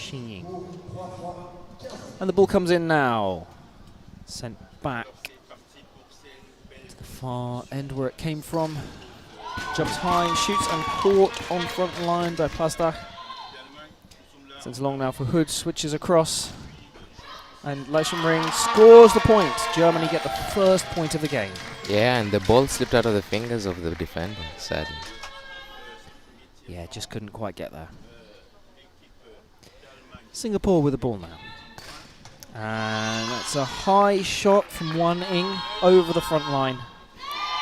Xing. And the ball comes in now. Sent back to the far end where it came from. Jumps high and shoots and caught on front line by Plasdach. Sends long now for Hood, switches across. And Ring scores the point. Germany get the first point of the game. Yeah, and the ball slipped out of the fingers of the defender, sadly. Yeah, just couldn't quite get there. Singapore with the ball now. And that's a high shot from Wan Ying over the front line.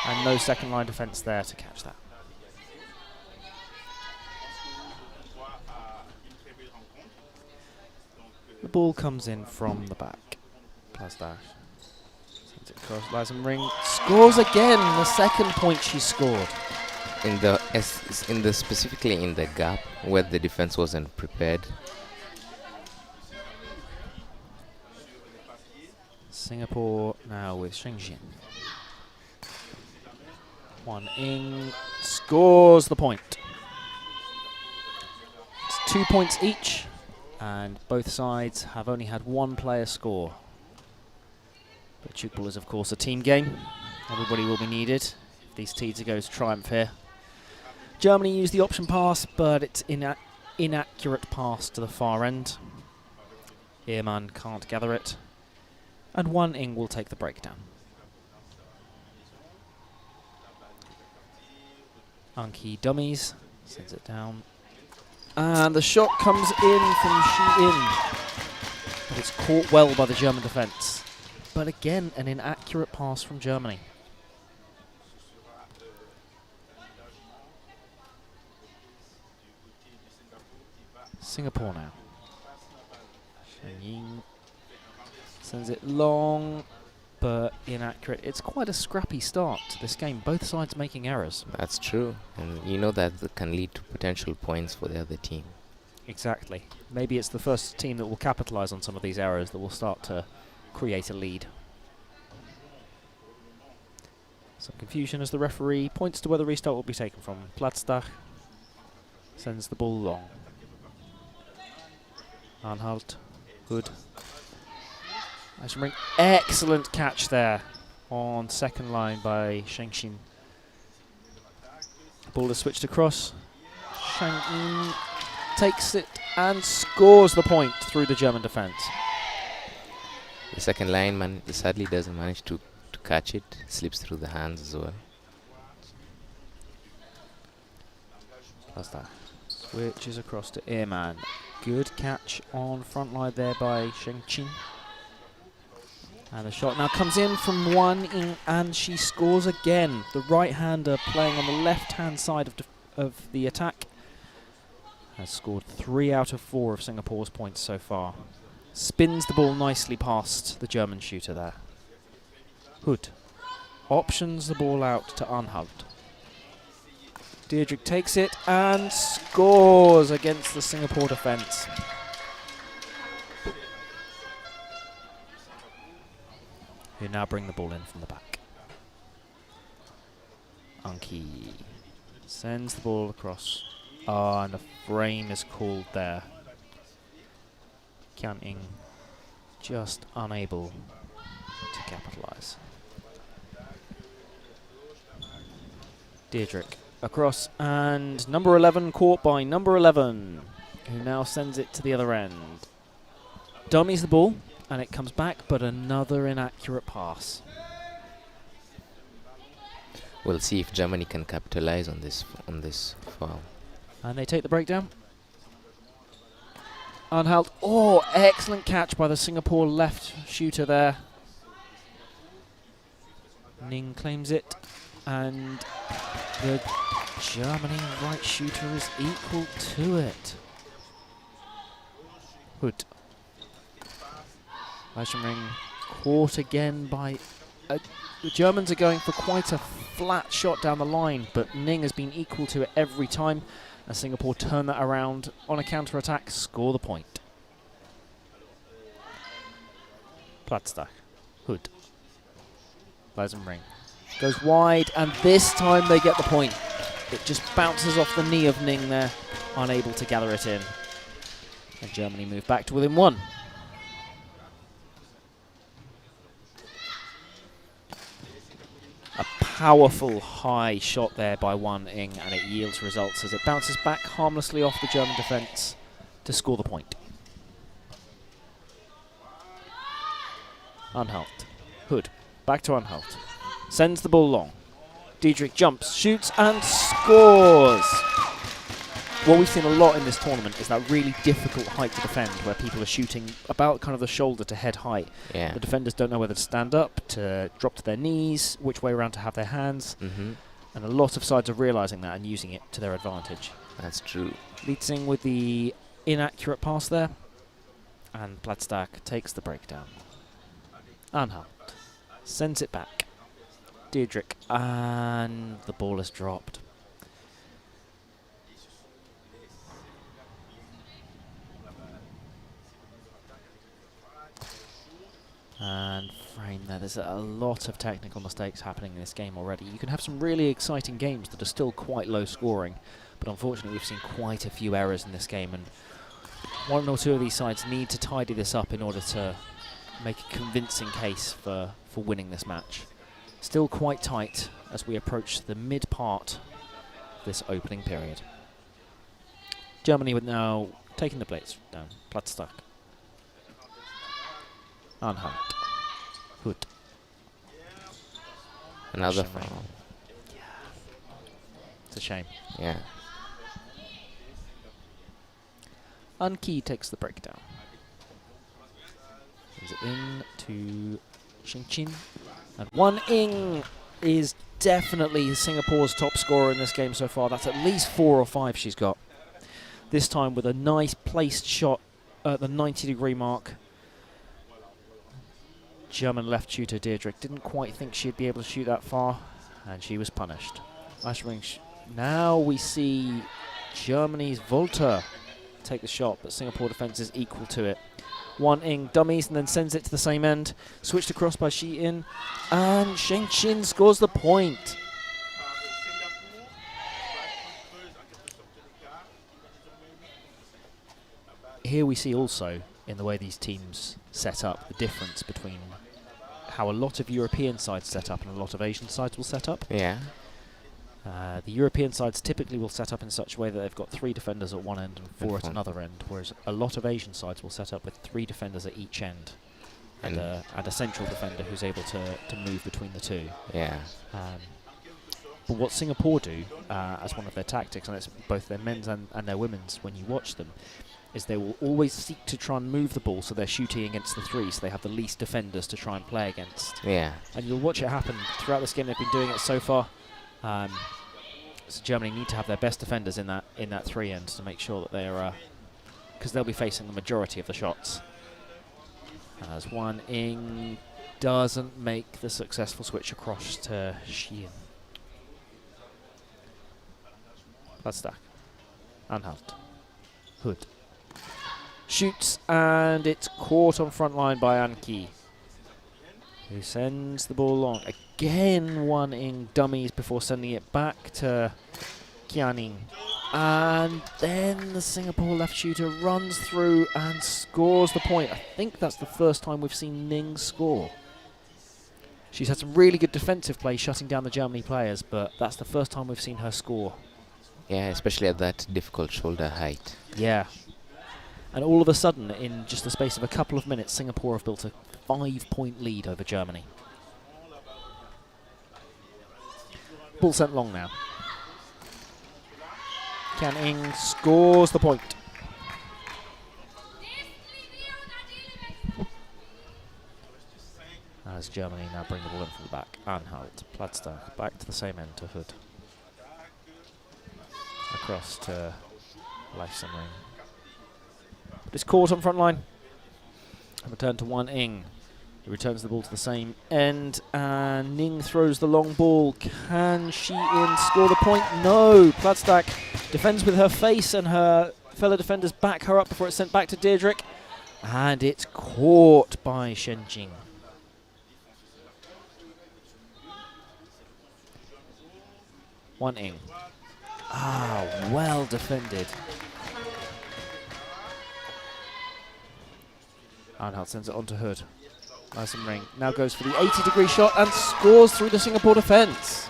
And no second line defence there to catch that. The ball comes in from the back. Plasdach sends it across. Ring scores again, the second point she scored. Specifically in the gap where the defense wasn't prepared. Singapore now with Shengxin. Wan Ying scores the point. It's 2 points each, and both sides have only had one player score. But tchoukball is, of course, a team game. Everybody will be needed if these teams are going to triumph here. Germany used the option pass, but it's inaccurate pass to the far end. Ehrmann can't gather it. And Wan Ying will take the breakdown. Anki dummies, sends it down. And the shot comes in from Xi-In. But it's caught well by the German defence. But again, an inaccurate pass from Germany. Singapore now. Shen Ying sends it long, but inaccurate. It's quite a scrappy start to this game, both sides making errors. That's true, and you know that can lead to potential points for the other team. Exactly. Maybe it's the first team that will capitalise on some of these errors that will start to create a lead. Some confusion as the referee points to where the restart will be taken from. Plasdach sends the ball long. Anhalt, Hood. Ring. Excellent catch there on second line by Shengxin. Ball is switched across. Shang takes it and scores the point through the German defence. The second line sadly doesn't manage to catch it. Slips through the hands as well. Plasdach switches across to Ehrmann. Good catch on front line there by Shengxin. And the shot now comes in from Wan Ying, and she scores again. The right-hander playing on the left-hand side of the attack has scored 3 out of 4 of Singapore's points so far. Spins the ball nicely past the German shooter there. Hood options the ball out to Anhalt. Deirdre takes it and scores against the Singapore defence. Who now bring the ball in from the back. Anki sends the ball across. And a frame is called there. Kian Ying just unable to capitalise. Deirdre across, and number 11 caught by number 11, who now sends it to the other end. Dummies the ball, and it comes back, but another inaccurate pass. We'll see if Germany can capitalize on this foul. And they take the breakdown. Anhalt. Oh, excellent catch by the Singapore left shooter there. Ning claims it, and the Germany right shooter is equal to it. Hood. Ring caught again by... the Germans are going for quite a flat shot down the line, but Ning has been equal to it every time, and Singapore turn that around on a counter-attack, score the point. Plasdach. Hood. Ring goes wide, and this time they get the point. It just bounces off the knee of Ning there, unable to gather it in. And Germany move back to within 1. A powerful high shot there by Wan Ing, and it yields results as it bounces back harmlessly off the German defence to score the point. Anhalt. Hood. Back to Anhalt. Sends the ball long. Diedrich jumps, shoots, and scores! What we've seen a lot in this tournament is that really difficult height to defend, where people are shooting about kind of the shoulder to head height. Yeah. The defenders don't know whether to stand up, to drop to their knees, which way around to have their hands. Mm-hmm. And a lot of sides are realising that and using it to their advantage. That's true. Lietzing with the inaccurate pass there. And Platzstak takes the breakdown. Anhalt sends it back. Diedrich, and the ball is dropped. And frame there. There's a lot of technical mistakes happening in this game already. You can have some really exciting games that are still quite low scoring, but unfortunately we've seen quite a few errors in this game, and one or two of these sides need to tidy this up in order to make a convincing case for winning this match. Still quite tight as we approach the mid part of this opening period. Germany with now taking the plates down. Platzstak. Anhalt. Hood. Another Shame. foul. Yeah. It's a shame. Yeah. Anki takes the breakdown. Sends it in to Xingqin. And Wan Ing is definitely Singapore's top scorer in this game so far. That's at least 4 or 5 she's got. This time with a nice placed shot at the 90-degree mark. German left shooter Diedrich didn't quite think she'd be able to shoot that far, and she was punished. Now we see Germany's Volta take the shot, but Singapore defence is equal to it. Wan Ing dummies and then sends it to the same end. Switched across by Shi In, and Xingqin scores the point. Here we see also, in the way these teams set up, the difference between how a lot of European sides set up and a lot of Asian sides will set up. Yeah. The European sides typically will set up in such a way that they've got 3 defenders at one end and 4 at another end, whereas a lot of Asian sides will set up with 3 defenders at each end and a central defender who's able to move between the 2. Yeah. But what Singapore do as one of their tactics, and it's both their men's and their women's when you watch them, is they will always seek to try and move the ball so they're shooting against the 3, so they have the least defenders to try and play against. Yeah. And you'll watch it happen throughout this game. They've been doing it so far. So Germany need to have their best defenders in that 3 ends to make sure that they're, because they'll be facing the majority of the shots. As Wan Ing doesn't make the successful switch across to Xian. Platzstak. Anhalt. Hood. Shoots, and it's caught on front line by Anki, who sends the ball long. Again, Wan Ing dummies before sending it back to Qianing. And then the Singapore left shooter runs through and scores the point. I think that's the first time we've seen Ning score. She's had some really good defensive play shutting down the Germany players, but that's the first time we've seen her score. Yeah, especially at that difficult shoulder height. Yeah. And all of a sudden, in just the space of a couple of minutes, Singapore have built a 5-point lead over Germany. Ball sent long now. Qian Ing scores the point. As Germany now bring the ball in from the back. Anhalt, Platzstak, back to the same end to Hood. Across to Leifson. But it's caught on front line. And returned to Wan Ing. He returns the ball to the same end, and Ning throws the long ball. Can Shi In score the point? No. Platzstak defends with her face, and her fellow defenders back her up before it's sent back to Diedrich. And it's caught by Shenjing. Wan Ing. Ah, well defended. Anhalt sends it on to Hood. Nice and ring. Now goes for the 80-degree shot and scores through the Singapore defence.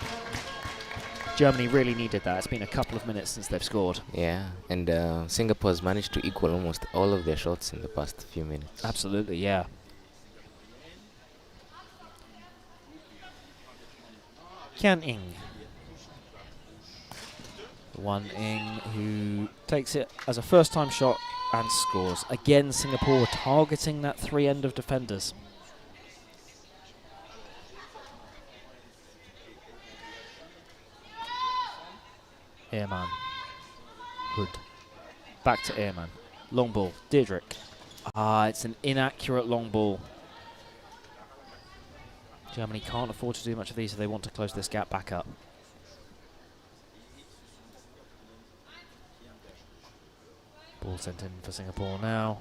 Germany really needed that. It's been a couple of minutes since they've scored. Yeah, and Singapore has managed to equal almost all of their shots in the past few minutes. Absolutely, yeah. Kian Ing. Wan Ing, who takes it as a first-time shot and scores. Again, Singapore targeting that three end of defenders. Ehrmann. Hood. Back to Ehrmann. Long ball. Diedrich. It's an inaccurate long ball. Germany can't afford to do much of these if they want to close this gap back up. Ball sent in for Singapore now.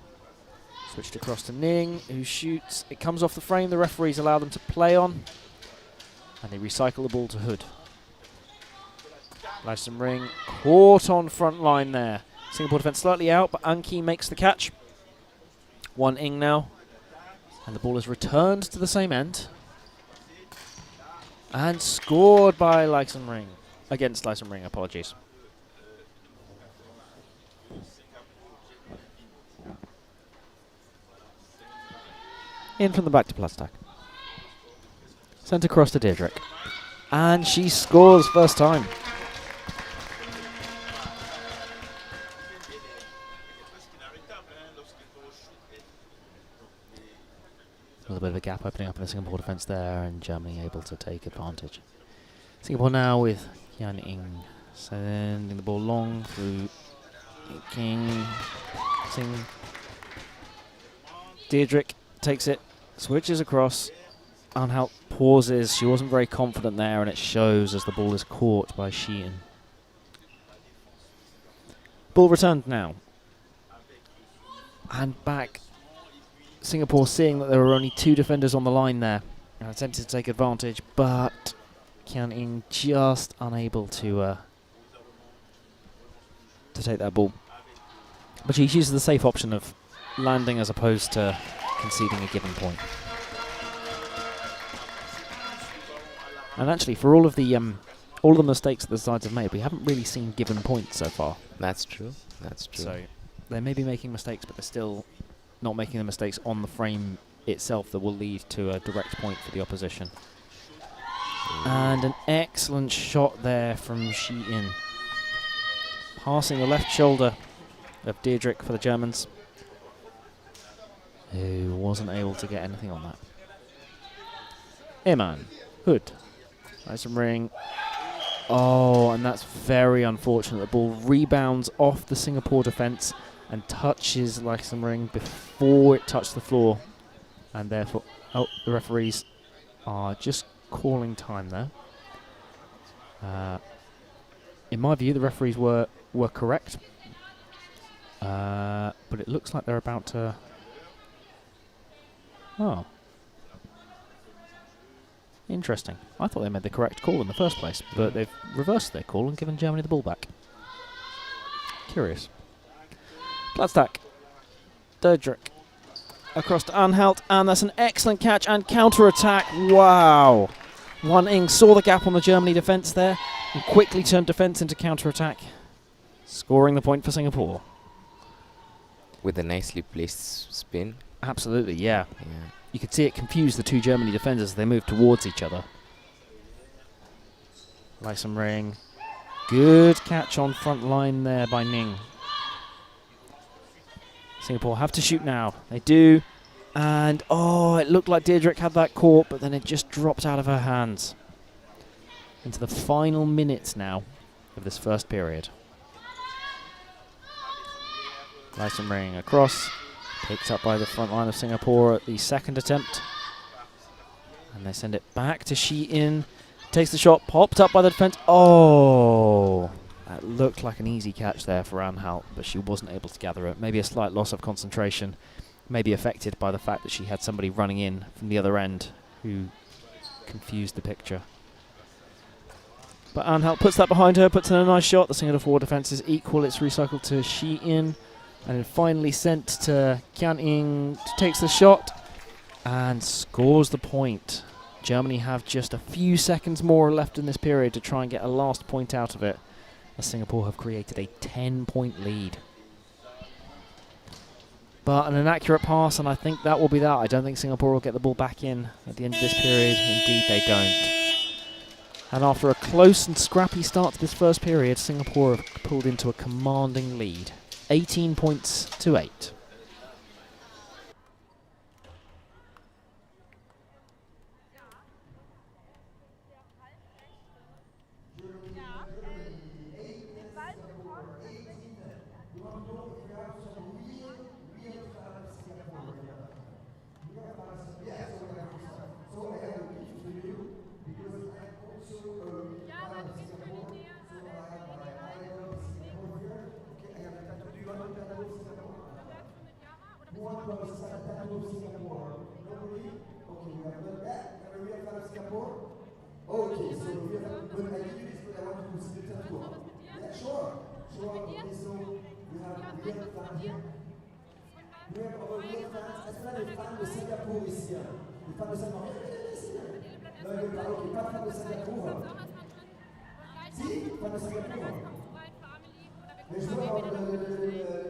Switched across to Ning, who shoots. It comes off the frame. The referees allow them to play on. And they recycle the ball to Hood. Lyson Ring caught on front line there. Singapore defence slightly out, but Anki makes the catch. Wan Ing now. And the ball is returned to the same end. And scored by Lyson Ring. Against Lyson Ring, apologies. In from the back to Plastak. Sent across to Diedrich. And she scores first time. A little bit of a gap opening up in the Singapore defence there, and Germany able to take advantage. Singapore now with Kian Ing sending the ball long through King. Sing. Diedrich takes it, switches across. Anhalt pauses. She wasn't very confident there, and it shows as the ball is caught by Sheehan. Ball returned now. And back. Singapore seeing that there were only two defenders on the line there and attempted to take advantage, but Kian Ing just unable to take that ball. But she chooses the safe option of landing as opposed to conceding a given point. And actually, for all of the mistakes that the sides have made, we haven't really seen given points so far. That's true. That's true. So they may be making mistakes, but they're still not making the mistakes on the frame itself that will lead to a direct point for the opposition. And an excellent shot there from Shi-In. Passing the left shoulder of Diedrich for the Germans, who wasn't able to get anything on that. Ehrmann. Hood. Nice and ring. Oh, and that's very unfortunate. The ball rebounds off the Singapore defence and touches Lyson Ring before it touched the floor. And therefore, the referees are just calling time there. In my view, the referees were correct. But it looks like they're about to... Oh. Interesting. I thought they made the correct call in the first place, but they've reversed their call and given Germany the ball back. Curious. Plastak. Diedrich. Across to Anhalt, and that's an excellent catch and counter-attack. Wow. Wan Ing saw the gap on the Germany defence there and quickly turned defence into counter-attack, scoring the point for Singapore. With a nicely placed spin. Absolutely, yeah. Yeah. You could see it confuse the two Germany defenders as they moved towards each other. Lyson Ring. Good catch on front line there by Ning. Singapore have to shoot now. They do. And, oh, it looked like Diedrich had that caught, but then it just dropped out of her hands. Into the final minutes now of this first period. Lyson Ring across. Picked up by the front line of Singapore at the second attempt. And they send it back to Shi-In. Takes the shot, popped up by the defence. Oh! That looked like an easy catch there for Anhalt, but she wasn't able to gather it. Maybe a slight loss of concentration. Maybe affected by the fact that she had somebody running in from the other end who confused the picture. But Anhalt puts that behind her, puts in a nice shot. The Singapore defence is equal. It's recycled to Shi-In. And then finally sent to Kian Ing, takes the shot and scores the point. Germany have just a few seconds more left in this period to try and get a last point out of it, as Singapore have created a 10-point lead. But an inaccurate pass, and I think that will be that. I don't think Singapore will get the ball back in at the end of this period. Indeed, they don't. And after a close and scrappy start to this first period, Singapore have pulled into a commanding lead. 18 points to 8. Les joueurs ont le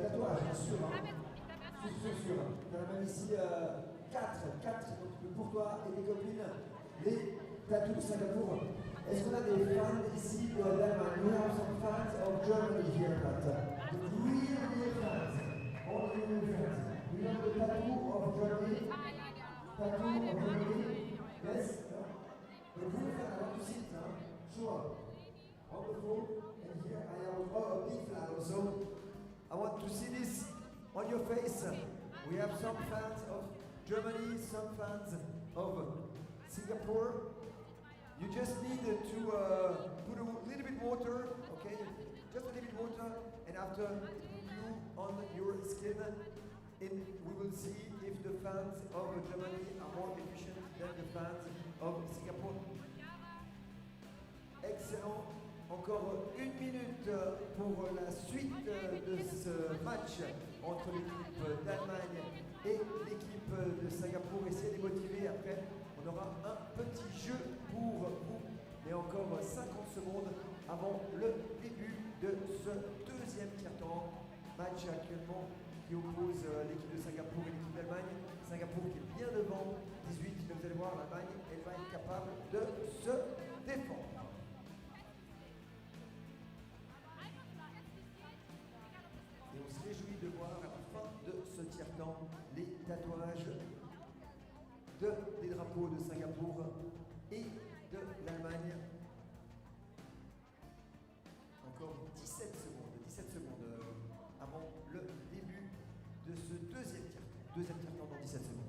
tatouage, bien sûr. Sûr. On a même ici 4 pour toi et tes copines, les tatous de Singapour. Est-ce qu'on a des fans ici d'Allemagne? We have some fans of Germany here, but real fans. All the real fans. We have the tattoo of Germany. Tattoo of Germany. Yes? The real fans, I want to see it, huh? Sure. Wonderful. And here I have a big flag also. I want to see this on your face. We have some fans of Germany, some fans of Singapore. You just need to put a little bit water, okay? Just a little bit water, and after it will glue on your skin. And we will see if the fans of Germany are more efficient than the fans of Singapore. Excellent. Encore 1 minute pour la suite de ce match entre l'équipe d'Allemagne et l'équipe de Singapour. Essayez de les motiver. Après, on aura un petit jeu pour vous. Et encore 50 secondes avant le début de ce deuxième tiers-temps. Match actuellement qui oppose l'équipe de Singapour et l'équipe d'Allemagne. Singapour qui est bien devant, 18. Vous allez voir, l'Allemagne, elle va être capable de se défendre. De voir à la fin de ce tiers-temps les tatouages des drapeaux de Singapour et de l'Allemagne. Encore 17 secondes avant le début de ce deuxième tiers-temps dans 17 secondes.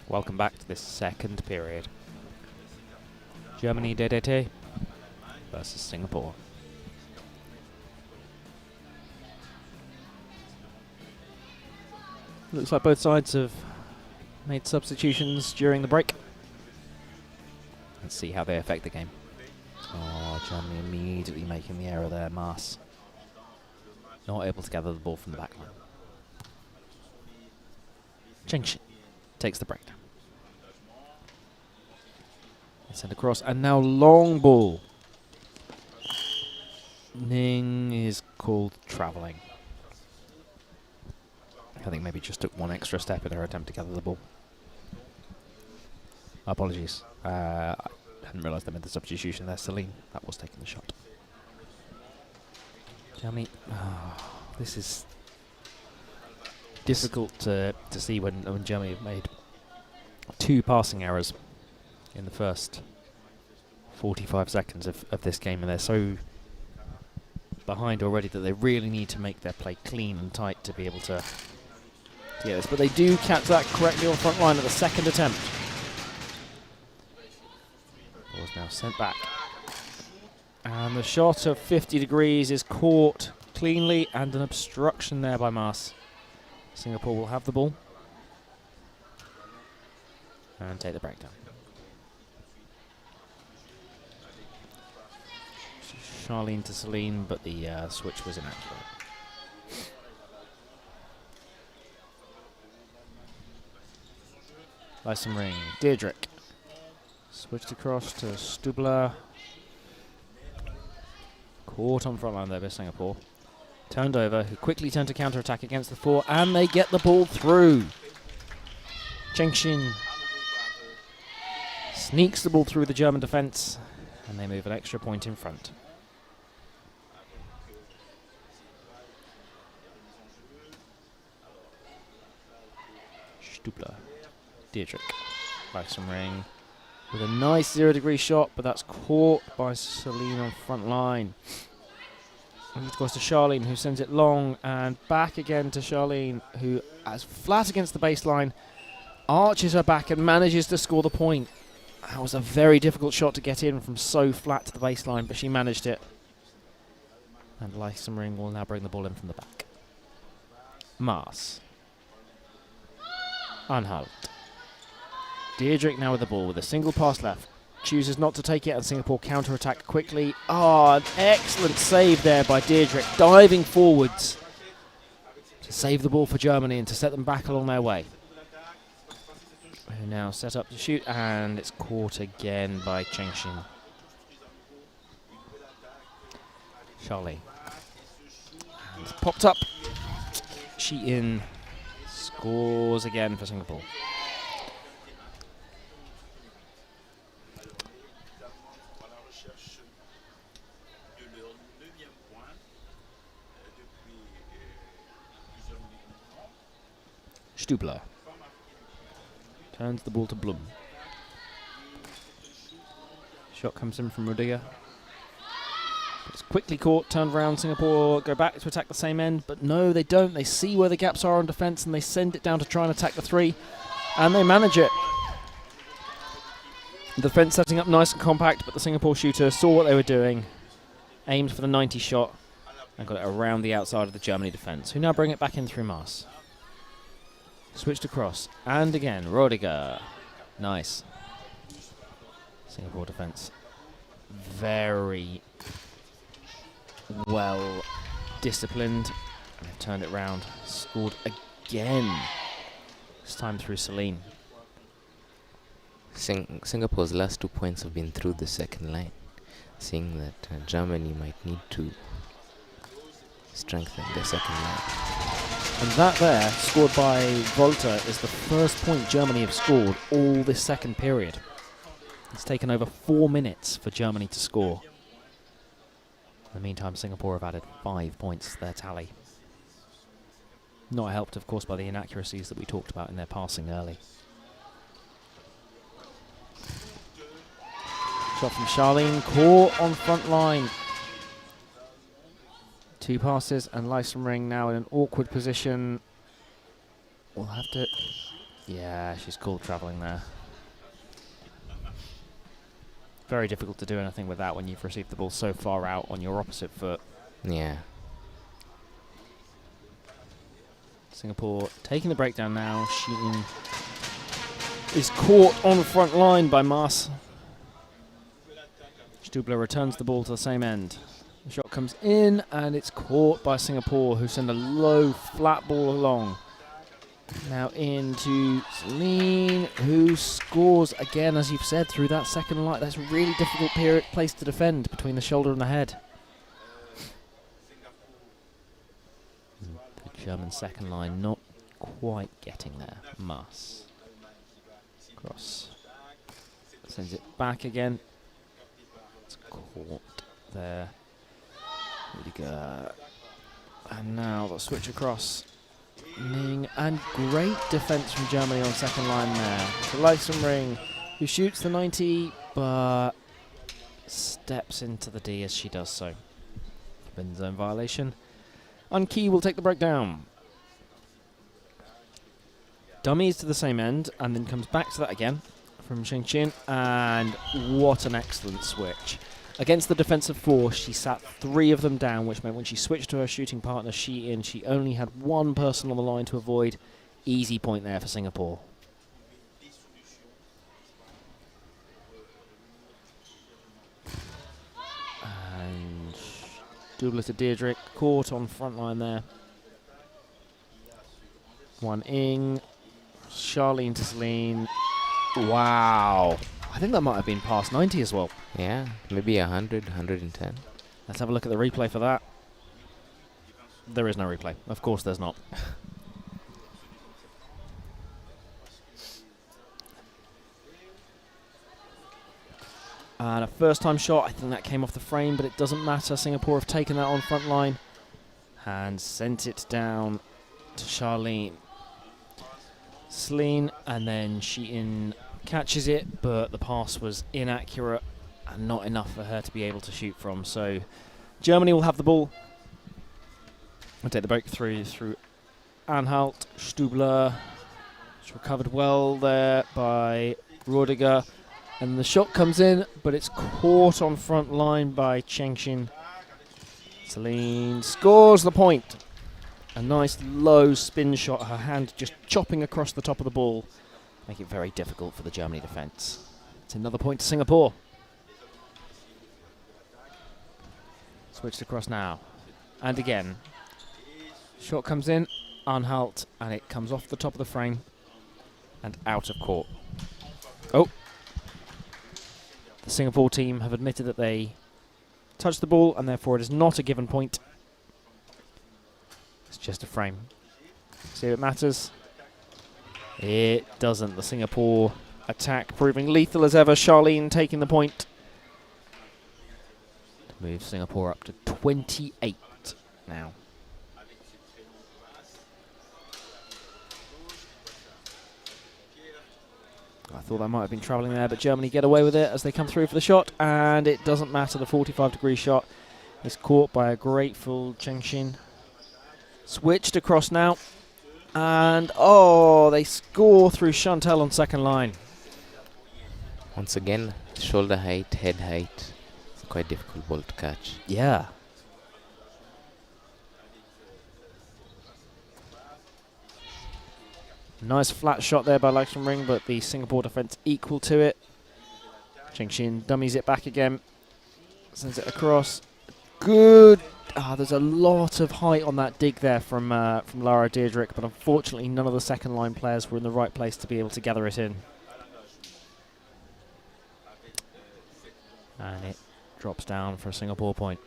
Welcome back to this second period. Germany DDT versus Singapore. Looks like both sides have made substitutions during the break. Let's see how they affect the game. Oh, Germany immediately making the error there. Maas not able to gather the ball from the back line. Chengxin takes the break. Send across, and now long ball. Ning is called travelling. I think maybe just took one extra step in her attempt to gather the ball. Apologies. I hadn't realised they made the substitution there. Celine, that was taking the shot. Germany, this is difficult to see when Germany have made 2 passing errors in the first 45 seconds of this game, and they're so behind already that they really need to make their play clean and tight to be able to get this. But they do catch that correctly on front line at the second attempt. Ball's now sent back. And the shot of 50 degrees is caught cleanly, and an obstruction there by Mas. Singapore will have the ball and take the breakdown. Charlene to Celine, but the switch was inaccurate. Lyson Ring, Deirdre. Switched across to Stubler. Caught on front line there by Singapore. Turned over, who quickly turned to counter-attack against the four, and they get the ball through. Chengxin sneaks the ball through the German defence, and they move an extra point in front. Stubler. Deirdre. Lyson Ring with a nice 0-degree shot, but that's caught by Celine on front line. And it goes to Charlene, who sends it long, and back again to Charlene, who, as flat against the baseline, arches her back and manages to score the point. That was a very difficult shot to get in from so flat to the baseline, but she managed it. And Lyson Ring will now bring the ball in from the back. Mars. Anhalt. Deirdre now with the ball with a single pass left. Chooses not to take it, and Singapore counter-attack quickly. An excellent save there by Deirdre, diving forwards to save the ball for Germany and to set them back along their way. Who now set up to shoot, and it's caught again by Chengxin. Charlie. And popped up. She in. Scores again for Singapore. Stubler turns the ball to Blum. Shot comes in from Rudiger. It's quickly caught, turned around. Singapore go back to attack the same end, but no, they don't. They see where the gaps are on defence, and they send it down to try and attack the three, and they manage it. The defence setting up nice and compact, but the Singapore shooter saw what they were doing, aimed for the 90 shot, and got it around the outside of the Germany defence, who now bring it back in through Mars. Switched across, and again, Rudiger. Nice. Singapore defence very well disciplined, and they've turned it round. Scored again, this time through Celine. Singapore's last 2 points have been through the second line, seeing that Germany might need to strengthen their second line. And that there, scored by Volta, is the first point Germany have scored all this second period. It's taken over 4 minutes for Germany to score. In the meantime, Singapore have added 5 points to their tally. Not helped, of course, by the inaccuracies that we talked about in their passing early. Shot from Charlene, caught on front line. 2 passes, and Lyson Ring now in an awkward position. We'll have to... Yeah, she's called travelling there. Very difficult to do anything with that when you've received the ball so far out on your opposite foot. Yeah. Singapore taking the breakdown now. Sheehan is caught on the front line by Mas. Stubler returns the ball to the same end. The shot comes in, and it's caught by Singapore, who send a low, flat ball along. Now into Celine, who scores again, as you've said, through that second line. That's a really difficult place to defend between the shoulder and the head. The German second line not quite getting there. Mas. Cross. Sends it back again. It's caught there. Rudiger. And now the switch across. Ning, and great defence from Germany on second line there. To Lyson Ring, who shoots the 90, but steps into the D as she does so. Forbidden zone violation. Unkey will take the breakdown. Dummies to the same end, and then comes back to that again. from Shengqin, and what an excellent switch. Against the defensive four, she sat 3 of them down, which meant when she switched to her shooting partner, she only had 1 person on the line to avoid. Easy point there for Singapore. And double to Deirdre, caught on front line there. 1 Ing, Charlene to Celine. Wow. I think that might have been past 90 as well. Yeah, maybe 100, 110. Let's have a look at the replay for that. There is no replay. Of course there's not. And a first-time shot. I think that came off the frame, but it doesn't matter. Singapore have taken that on front line and sent it down to Charlene. Celine, and then Sheehan catches it, but the pass was inaccurate and not enough for her to be able to shoot from. So Germany will have the ball. We'll take the breakthrough through Anhalt, Stubler. It's recovered well there by Rudiger. And the shot comes in, but it's caught on front line by Chengxin. Celine scores the point. A nice low spin shot, her hand just chopping across the top of the ball. Make it very difficult for the Germany defence. It's another point to Singapore. Switched across now. And again. Shot comes in, Anhalt, and it comes off the top of the frame and out of court. Oh. The Singapore team have admitted that they touched the ball, and therefore it is not a given point. It's just a frame. See if it matters. It doesn't. The Singapore attack proving lethal as ever. Charlene taking the point to move Singapore up to 28 now. I thought that might have been travelling there, but Germany get away with it as they come through for the shot, and it doesn't matter. The 45-degree shot is caught by a grateful Chengxin. Switched across now, and they score through Chantal on second line. Once again, shoulder height, head height. It's a quite difficult ball to catch. Yeah. Nice flat shot there by Ring, but the Singapore defence equal to it. Chengxin dummies it back again. Sends it across. Good. There's a lot of height on that dig there from Lara Deirdre, but unfortunately none of the second line players were in the right place to be able to gather it in. And it drops down for a Singapore point.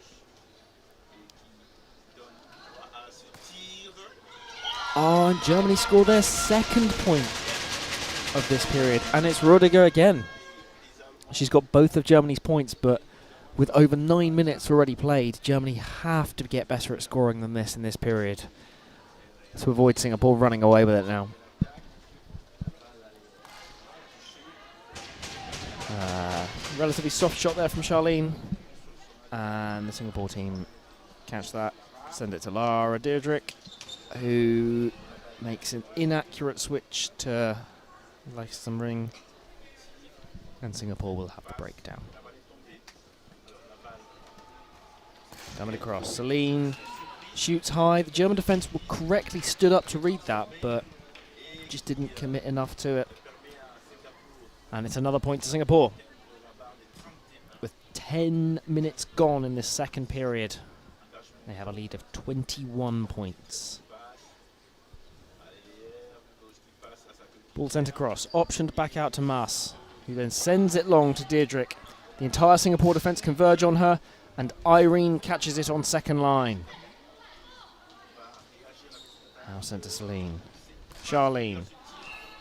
And Germany score their second point of this period, and it's Rudiger again. She's got both of Germany's points, but with over 9 minutes already played, Germany have to get better at scoring than this in this period to avoid Singapore running away with it now. Relatively soft shot there from Charlene, and the Singapore team catch that, send it to Lara Deirdre, who makes an inaccurate switch to Ring, and Singapore will have the breakdown. Coming across, Celine shoots high. The German defence were correctly stood up to read that, but just didn't commit enough to it. And it's another point to Singapore. With 10 minutes gone in this second period, they have a lead of 21 points. Ball sent across, optioned back out to Mas, who then sends it long to Deirdre. The entire Singapore defence converge on her, and Irene catches it on second line. Now sent to Celine. Charlene,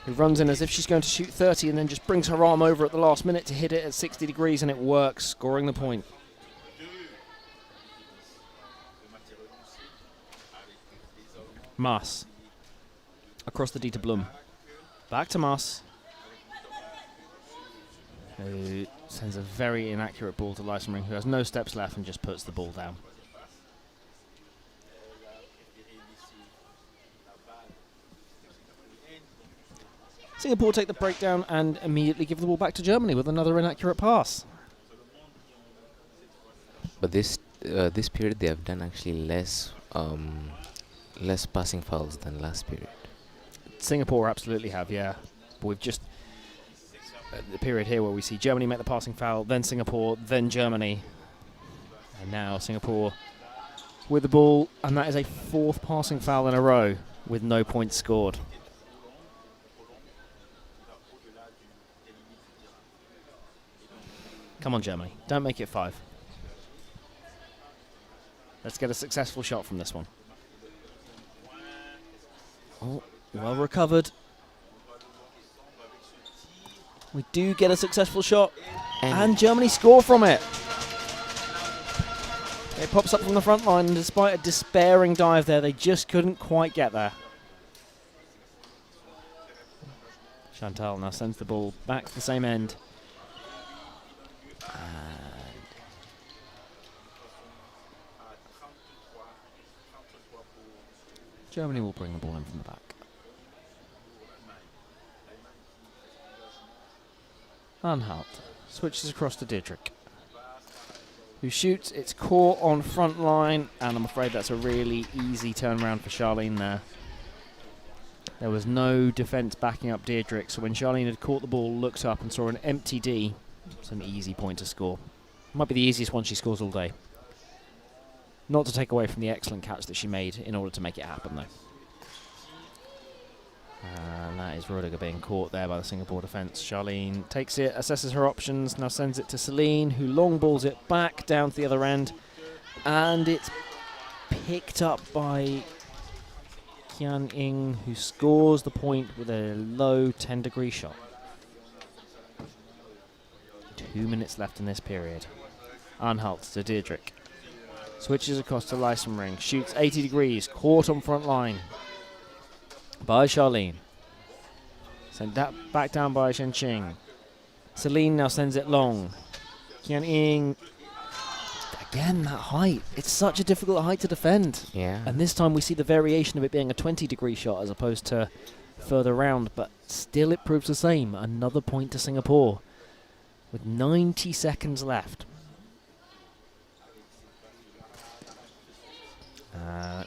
who runs in as if she's going to shoot 30 and then just brings her arm over at the last minute to hit it at 60 degrees, and it works, scoring the point. Mas. Across the D to Blum. Back to Mas, who sends a very inaccurate ball to Ring, who has no steps left and just puts the ball down. Singapore take the breakdown and immediately give the ball back to Germany with another inaccurate pass. But this period they have done actually less passing fouls than last period. Singapore absolutely have, yeah. But we've just the period here where we see Germany make the passing foul, then Singapore, then Germany, and now Singapore with the ball, and that is a 4th passing foul in a row with no points scored. Come on, Germany, don't make it 5. Let's get a successful shot from this one. Oh, well recovered. We do get a successful shot, and Germany score from it. It pops up from the front line, and despite a despairing dive there, they just couldn't quite get there. Chantal now sends the ball back to the same end. And Germany will bring the ball in from the back. Anhalt switches across to Diedrich, who shoots. It's caught on front line, and I'm afraid that's a really easy turnaround for Charlene there. There was no defence backing up Diedrich, so when Charlene had caught the ball, looked up and saw an empty D, it's an easy point to score. Might be the easiest one she scores all day. Not to take away from the excellent catch that she made in order to make it happen, though. And that is Rudiger being caught there by the Singapore defence. Charlene takes it, assesses her options, now sends it to Celine, who long balls it back down to the other end. And it's picked up by Qian Ying, who scores the point with a low 10-degree shot. 2 minutes left in this period. Anhalt to Diedrich. Switches across to Leisenring, shoots 80 degrees, caught on front line by Charlene. Sent that back down by Shenqing. Celine now sends it long. Qian Ying. Again, that height. It's such a difficult height to defend. Yeah. And this time we see the variation of it being a 20-degree shot as opposed to further round. But still it proves the same. Another point to Singapore with 90 seconds left.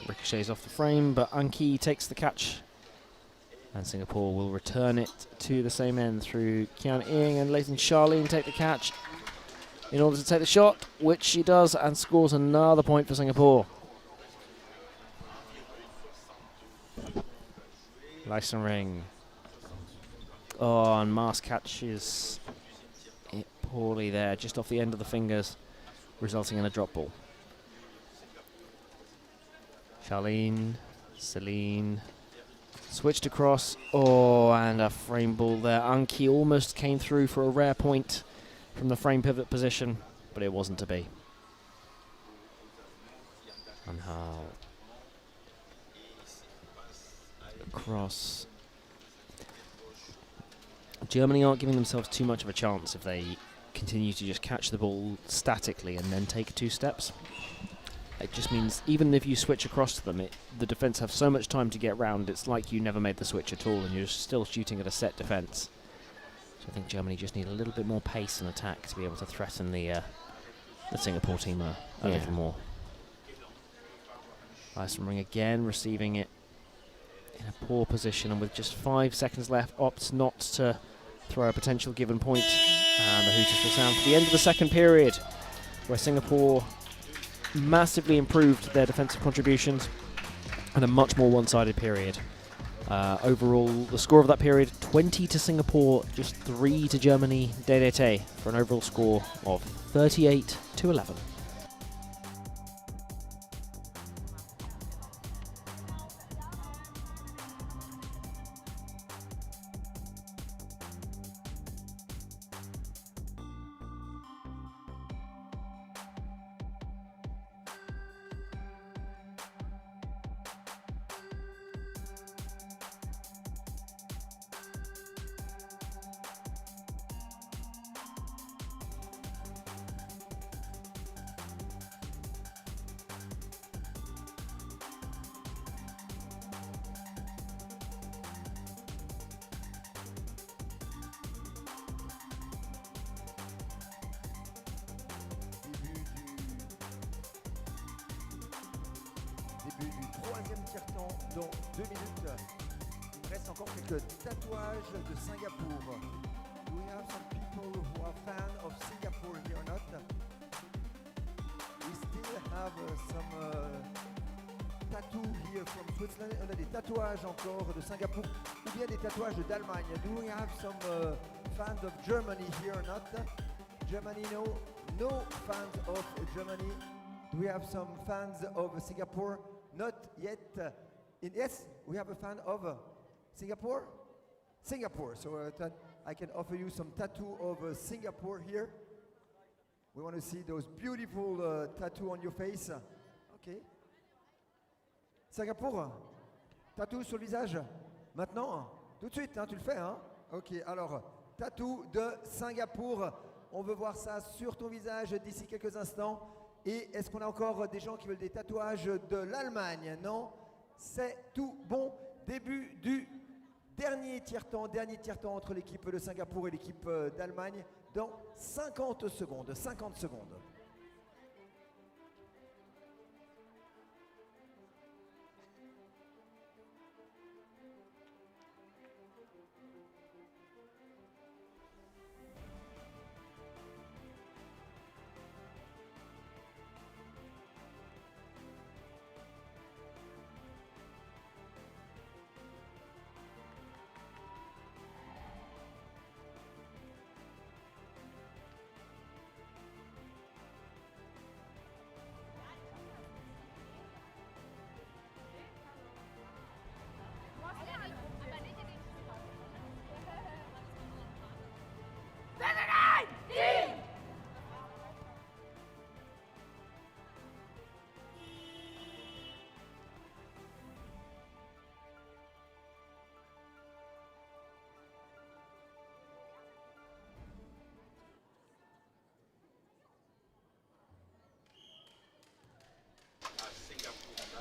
Ricochets off the frame, but Anki takes the catch. And Singapore will return it to the same end through Qian Ying, and Leighton Charlene take the catch in order to take the shot, which she does, and scores another point for Singapore. Leisenring. Oh, and Mars catches it poorly there, just off the end of the fingers, resulting in a drop ball. Charlene, Celine, switched across. Oh, and a frame ball there. Anki almost came through for a rare point from the frame pivot position, but it wasn't to be. Anhalt. Across. Germany aren't giving themselves too much of a chance if they continue to just catch the ball statically and then take 2 steps. It just means even if you switch across to them, the defence have so much time to get round, it's like you never made the switch at all and you're still shooting at a set defence. So I think Germany just need a little bit more pace and attack to be able to threaten the Singapore team a little more. Leisenring again receiving it in a poor position, and with just 5 seconds left, opts not to throw a potential given point. And the hooters will sound for the end of the second period, where Singapore massively improved their defensive contributions and a much more one-sided period. Overall, the score of that period, 20 to Singapore, just 3 to Germany, DDT, for an overall score of 38 to 11. début du troisième tiers-temps dans 2 minutes. Il reste encore quelques tatouages de Singapour. Do we have some people who are fans of Singapore here or not? We still have some tattoo here from Switzerland. On a des tatouages encore de Singapour ou bien des tatouages d'Allemagne. Do we have some fans of Germany here or not? Germany, no. No fans of Germany. Do we have some fans of Singapore? Not yet. Yes, we have a fan of Singapore? Singapore. So I can offer you some tattoo of Singapore here. We want to see those beautiful tattoo on your face. Okay. Singapour, tattoo sur le visage. Maintenant, tout de suite, hein, tu le fais, hein? Ok, alors, tattoo de Singapour. On veut voir ça sur ton visage d'ici quelques instants. Et est-ce qu'on a encore des gens qui veulent des tatouages de l'Allemagne? Non, c'est tout bon. Début du dernier tiers-temps entre l'équipe de Singapour et l'équipe d'Allemagne dans 50 secondes. 50 secondes.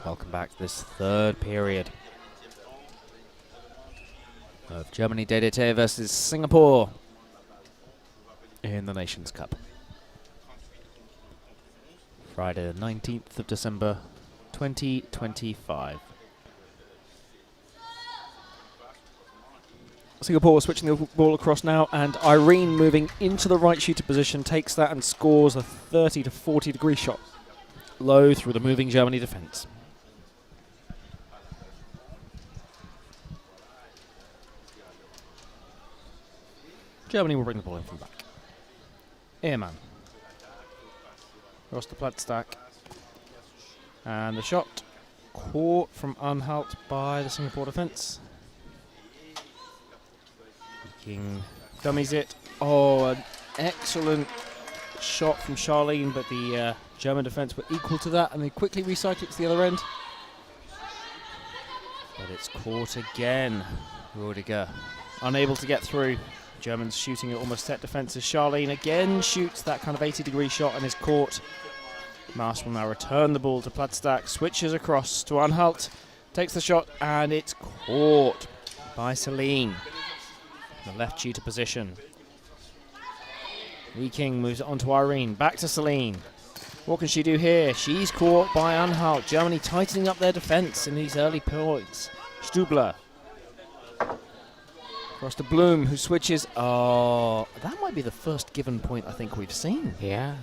Welcome back to this third period of Germany DDT versus Singapore in the Nations Cup. Friday the 19th of December 2025. Singapore switching the ball across now, and Irene moving into the right shooter position takes that and scores a 30 to 40 degree shot low through the moving Germany defence. Germany will bring the ball in from back. Ehrmann. Across the Platzstack. And the shot caught from Anhalt by the Singapore defence. King dummies it. Oh, an excellent shot from Charlene, but the German defence were equal to that, and they quickly recycle it to the other end. But it's caught again. Rudiger unable to get through. Germans shooting at almost set defences. Charlene again shoots that kind of 80-degree shot and is caught. Maas will now return the ball to Platzstack, switches across to Anhalt, takes the shot, and it's caught by Celine. The left shooter position. Lee King moves it on to Irene, back to Celine. What can she do here? She's caught by Anhalt. Germany tightening up their defence in these early points. Stubler. Across to Bloom, who switches. Oh, that might be the first given point I think we've seen. Yeah.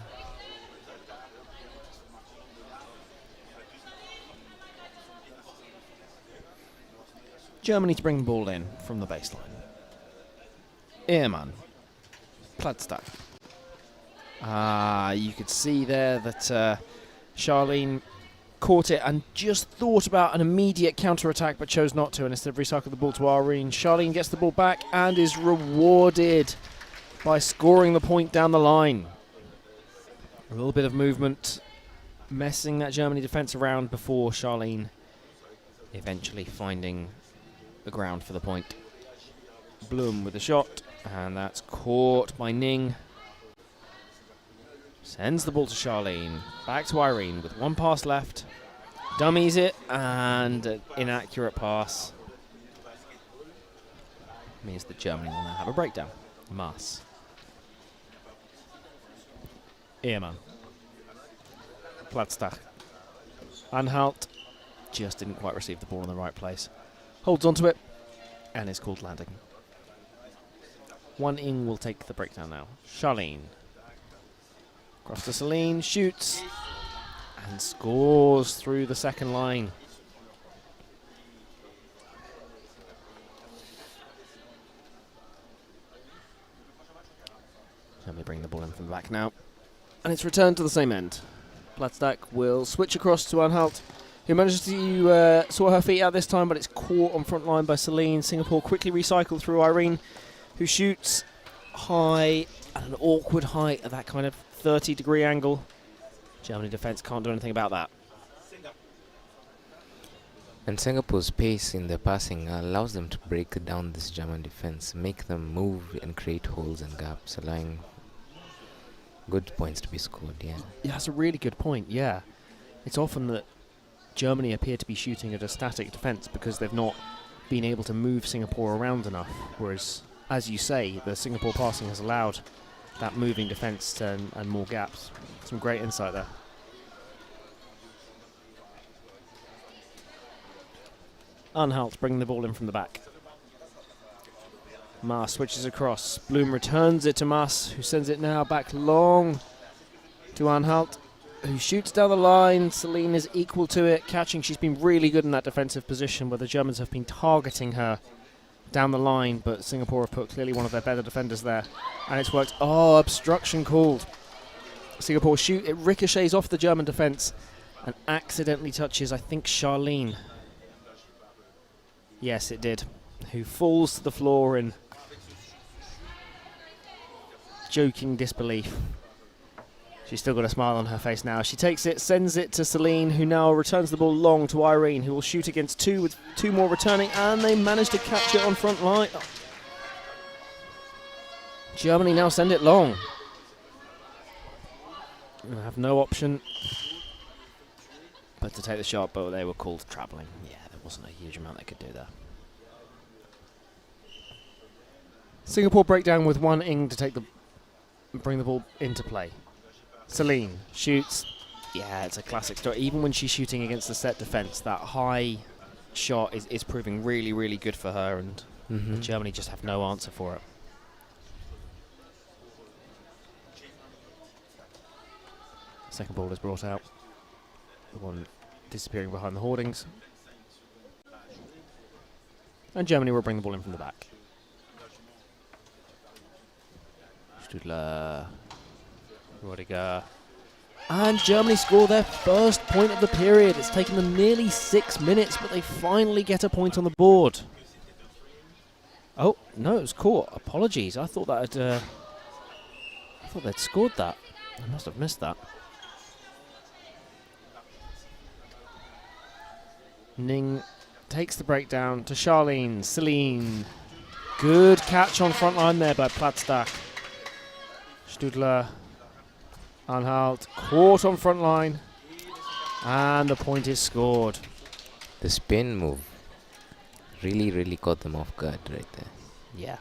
Germany to bring the ball in from the baseline. Ehrmann. Platzstack. You could see there that Charlene caught it and just thought about an immediate counter-attack but chose not to, and instead recycled the ball to Irene. Charlene gets the ball back and is rewarded by scoring the point down the line. A little bit of movement messing that Germany defence around before Charlene eventually finding the ground for the point. Blum with the shot, and that's caught by Ning. Sends the ball to Charlene. Back to Irene with one pass left. Dummies it, and an inaccurate pass means that Germany will now have a breakdown. Maas. Ehrmann. Platzstack. Anhalt. just didn't quite receive the ball in the right place. Holds onto it, and it's called landing. Wan Ying will take the breakdown now. Charlene. Across to Celine, shoots, and scores through the second line. Let me bring the ball in from the back now. And it's returned to the same end. Platzdak will switch across to Anhalt, who manages to sort her feet out this time, but it's caught on front line by Celine. Singapore quickly recycled through Irene, who shoots high at an awkward height at that kind of 30-degree angle. Germany defence can't do anything about that. And Singapore's pace in their passing allows them to break down this German defense, make them move and create holes and gaps, allowing good points to be scored. Yeah, that's a really good point. Yeah, it's often that Germany appear to be shooting at a static defence because they've not been able to move Singapore around enough, whereas, as you say, the Singapore passing has allowed that moving defence and more gaps. Some great insight there. Anhalt bringing the ball in from the back. Maas switches across. Bloom returns it to Maas, who sends it now back long to Anhalt, who shoots down the line. Celine is equal to it, catching. She's been really good in that defensive position where the Germans have been targeting her down the line, but Singapore have put clearly one of their better defenders there, and it's worked. Oh, obstruction called. Singapore shoot. It ricochets off the German defence and accidentally touches, I think, Charlene. Yes, it did. Who falls to the floor in joking disbelief. She's still got a smile on her face now. She takes it, sends it to Celine, who now returns the ball long to Irene, who will shoot against two with two more returning, and they manage to catch it on front line. Oh. Germany now send it long. They have no option but to take the shot, but they were called travelling. Yeah, there wasn't a huge amount they could do there. Singapore breakdown with Wan Ying to bring the ball into play. Celine shoots. Yeah, it's a classic story. Even when she's shooting against the set defence, that high shot is proving really, really good for her, and Germany just have no answer for it. Second ball is brought out. The one disappearing behind the hoardings. And Germany will bring the ball in from the back. Stüdler, Rodiger. And Germany score their first point of the period. It's taken them nearly 6 minutes, but they finally get a point on the board. Oh, no, it was caught. Apologies. I thought they'd scored that. I must have missed that. Ning takes the breakdown to Charlene. Celine. Good catch on front line there by Platzdak. Stüdler. Anhalt. Caught on front line. And the point is scored. The spin move really, really caught them off guard right there. Yeah.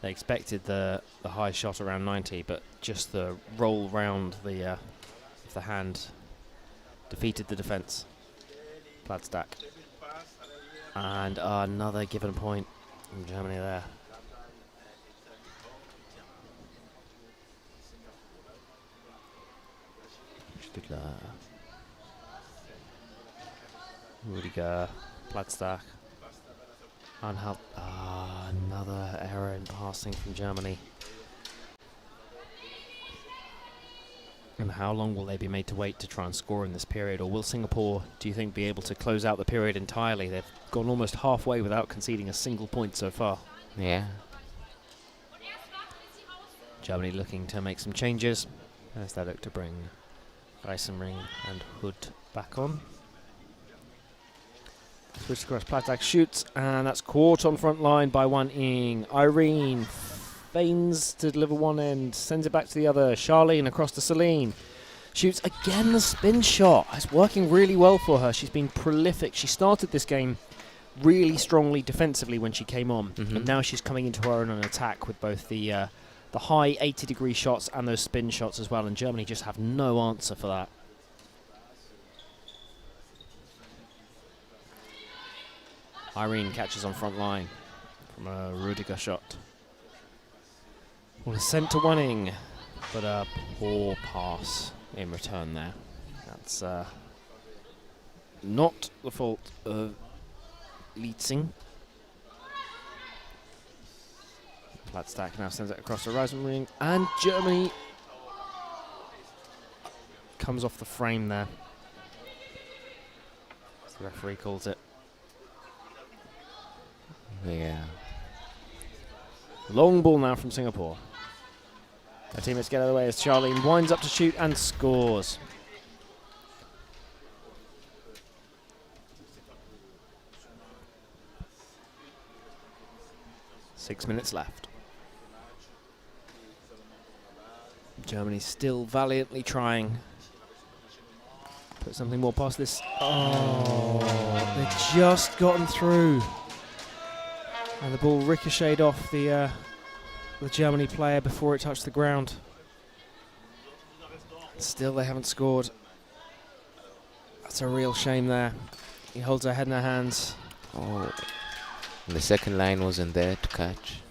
They expected the high shot around 90, but just the roll round the hand defeated the defence. Platzdak. And another given point from Germany there. Stüdler. Rüdiger. Platzdak. Anhalt. Another error in passing from Germany. And how long will they be made to wait to try and score in this period? Or will Singapore, do you think, be able to close out the period entirely? They've gone almost halfway without conceding a single point so far. Yeah. Germany looking to make some changes as they look to bring Reisenring and Hood back on. Switch across, Platzdak shoots, and that's caught on front line by Wan Ying. Irene feigns to deliver one end, sends it back to the other. Charlene across to Celine. Shoots again the spin shot. It's working really well for her. She's been prolific. She started this game really strongly defensively when she came on, and now she's coming into her own on attack with both the high 80-degree shots and those spin shots as well, and Germany just have no answer for that. Irene catches on front line from a Rudiger shot. Well, a sent to Wanning, but a poor pass in return there. That's not the fault of Lietzing. Platzstack now sends it across the horizon ring, and Germany comes off the frame there. As the referee calls it. Yeah. Long ball now from Singapore. Their teammates get out of the way as Charlene winds up to shoot and scores. Six minutes left. Germany still valiantly trying. Put something more past this. Oh, they've just gotten through. And the ball ricocheted off the Germany player before it touched the ground. Still they haven't scored. That's a real shame there. He holds her head in her hands. Oh. And the second line wasn't there to catch.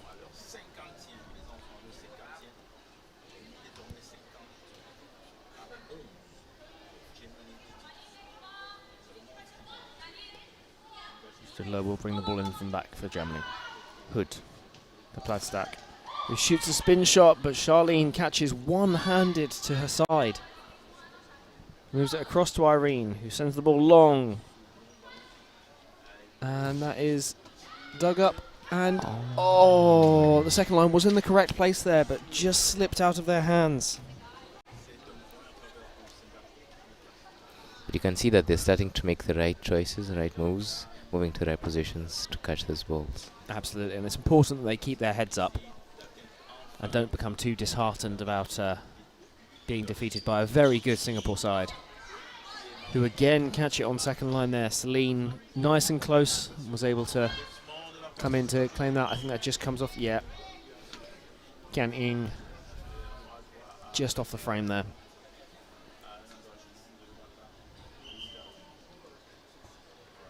Stridler will bring the ball in from back for Germany. Hood, the Platzstack, who shoots a spin shot, but Charlene catches one-handed to her side. Moves it across to Irene, who sends the ball long. And that is dug up, and oh, the second line was in the correct place there, but just slipped out of their hands. But you can see that they're starting to make the right choices, the right moves, moving to the right positions to catch those balls. Absolutely, and it's important that they keep their heads up and don't become too disheartened about being defeated by a very good Singapore side, who again catch it on second line there. Celine, nice and close, was able to come in to claim that. I think that just comes off, yeah. Gan Ing, just off the frame there.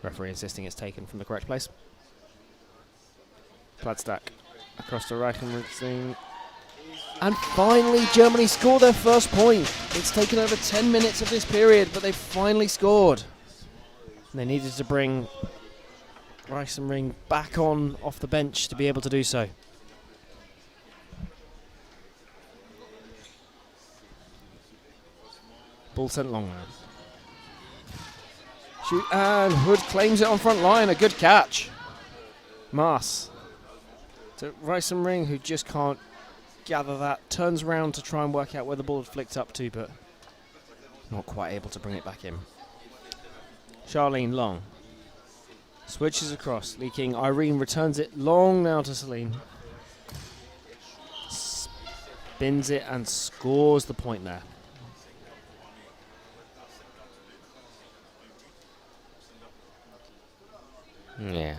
Referee insisting it's taken from the correct place. Platzstack across to Reichenritzing. And finally, Germany score their first point. It's taken over 10 minutes of this period, but they've finally scored. And they needed to bring Reichenring back on off the bench to be able to do so. Ball sent long now. Shoot, and Hood claims it on front line. A good catch. Maas to Reichenring, who just can't gather that. Turns around to try and work out where the ball had flicked up to, but not quite able to bring it back in. Charlene long. Switches across, leaking. Irene returns it long now to Celine. Spins it and scores the point there. Yeah.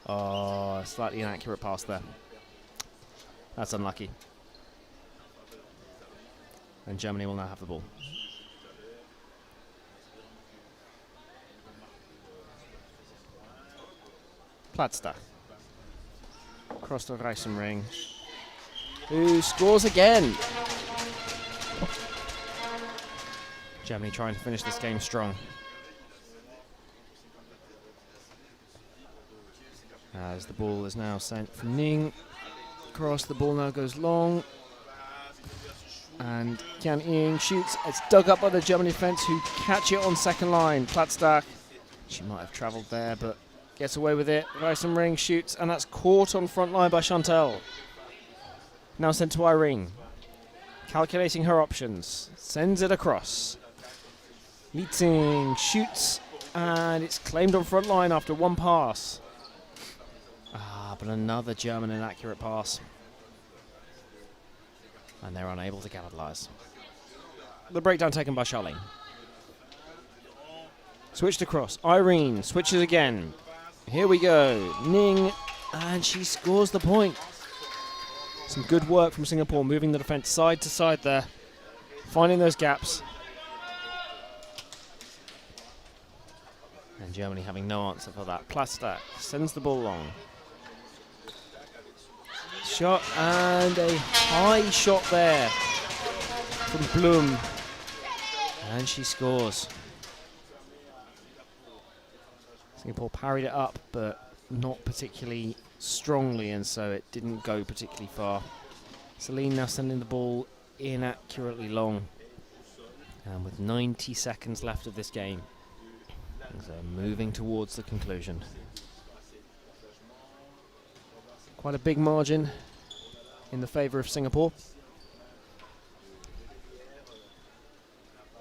Oh, slightly inaccurate pass there. That's unlucky. And Germany will now have the ball. Platzstack. Across to Reichenring, who scores again. Germany trying to finish this game strong. As the ball is now sent from Ning. Across, the ball now goes long. And Kian Ing shoots. It's dug up by the German defence, who catch it on second line. Platzstack. She might have travelled there, but gets away with it. Reichenring shoots, and that's caught on front line by Chantal. Now sent to Irene. Calculating her options. Sends it across. Lietzing shoots, and it's claimed on front line after one pass. But another German inaccurate pass. And they're unable to capitalise. The breakdown taken by Charlene. Switched across. Irene switches again. Here we go. Ning, and she scores the point. Some good work from Singapore, moving the defence side to side there, finding those gaps. And Germany having no answer for that. Plaster sends the ball long. Shot, and a high shot there from Blum. And she scores. Singapore parried it up, but not particularly strongly, and so it didn't go particularly far. Celine now sending the ball inaccurately long. And with 90 seconds left of this game, things are moving towards the conclusion. Quite a big margin in the favour of Singapore.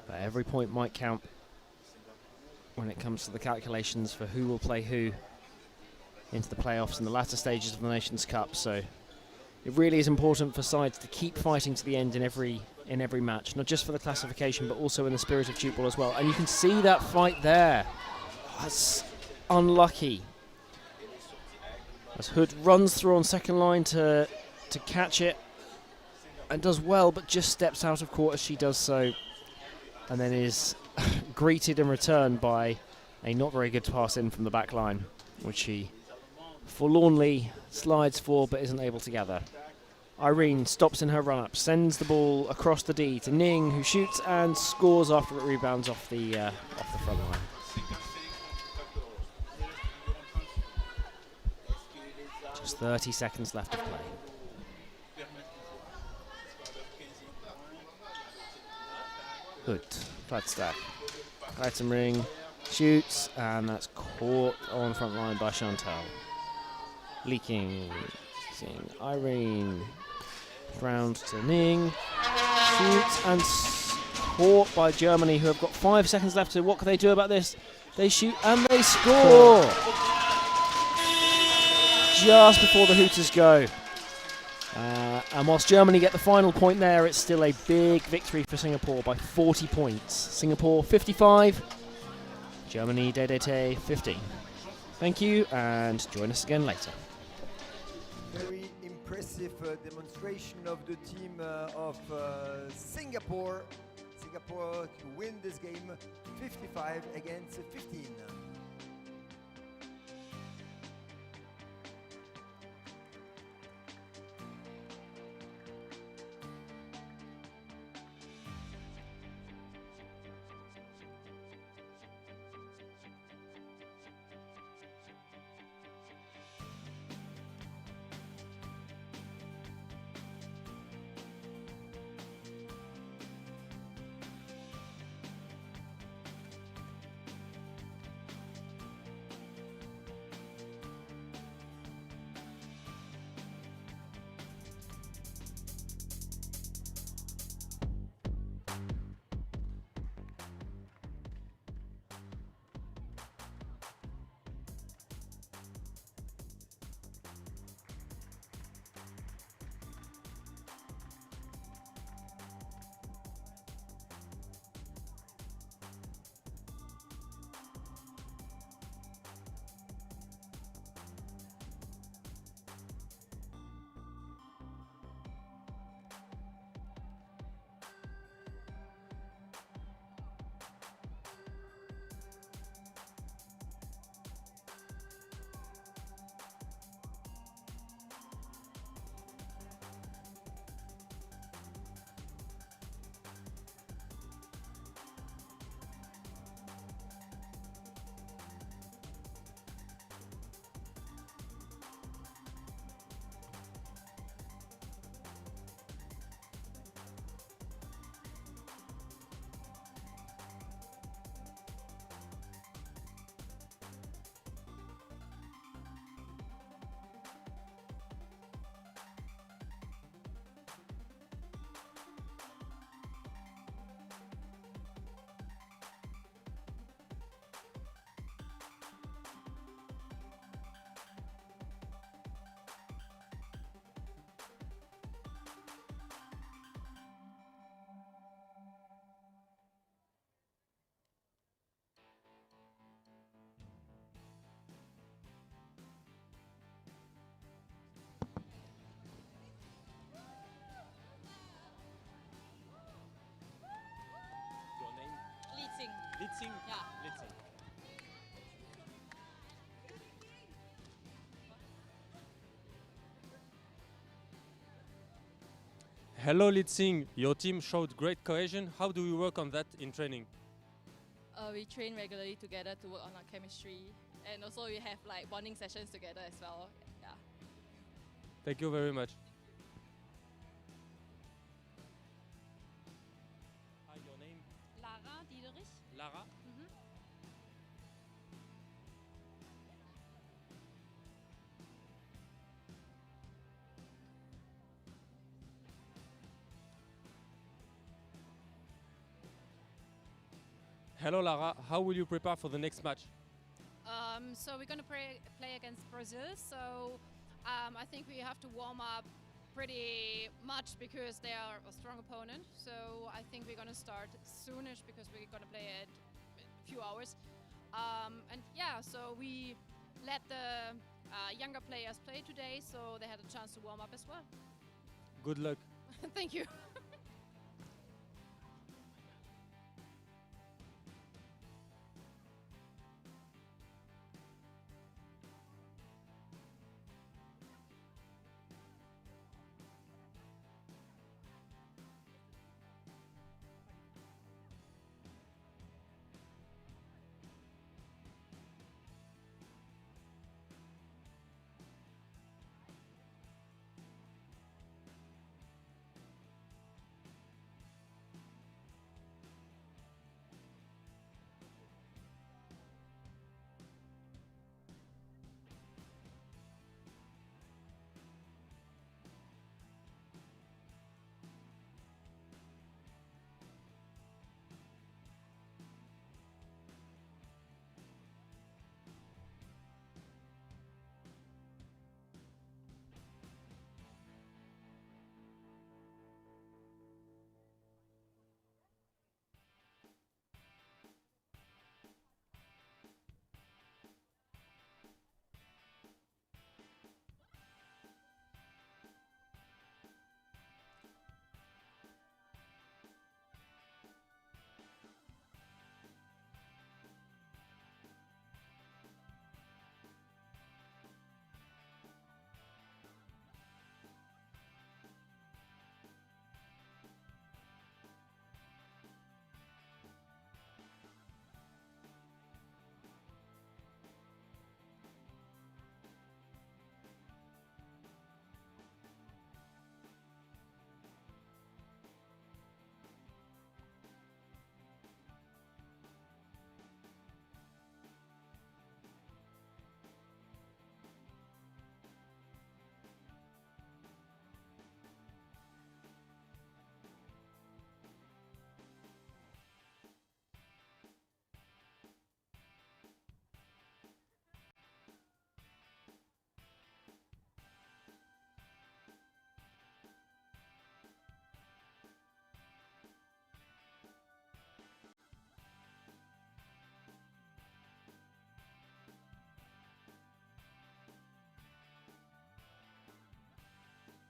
But every point might count when it comes to the calculations for who will play who into the playoffs and the latter stages of the Nations Cup. So it really is important for sides to keep fighting to the end in every match, not just for the classification, but also in the spirit of tchoukball as well. And you can see that fight there. That's unlucky. As Hood runs through on second line to catch it and does well, but just steps out of court as she does so, and then is greeted in return by a not very good pass in from the back line, which she forlornly slides for but isn't able to gather. Irene stops in her run-up, sends the ball across the D to Ning, who shoots and scores after it rebounds off the front line. Just 30 seconds left of play. Good. Flatstack. Ring shoots, and that's caught on front line by Chantal. Leaking. Seeing Irene. Round to Ning. Shoots and caught by Germany, who have got 5 seconds left. So what can they do about this? They shoot and they score! Just before the Hooters go. And whilst Germany get the final point there, it's still a big victory for Singapore by 40 points. Singapore 55, Germany DDT 15. Thank you, and join us again later. Very impressive demonstration of the team of Singapore. Singapore to win this game 55 against 15. Litzing? Ja. Litzing. Hello Litzing, your team showed great cohesion. How do you work on that in training? We train regularly together to work on our chemistry, and also we have like bonding sessions together as well. Yeah. Thank you very much. Hi, your name? Lara Diederich. Lara? Hello Lara, how will you prepare for the next match? So we're going to play against Brazil. So I think we have to warm up pretty much because they are a strong opponent. So I think we're going to start soonish because we're going to play it a few hours. And yeah, so we let the younger players play today, so they had a chance to warm up as well. Good luck. Thank you.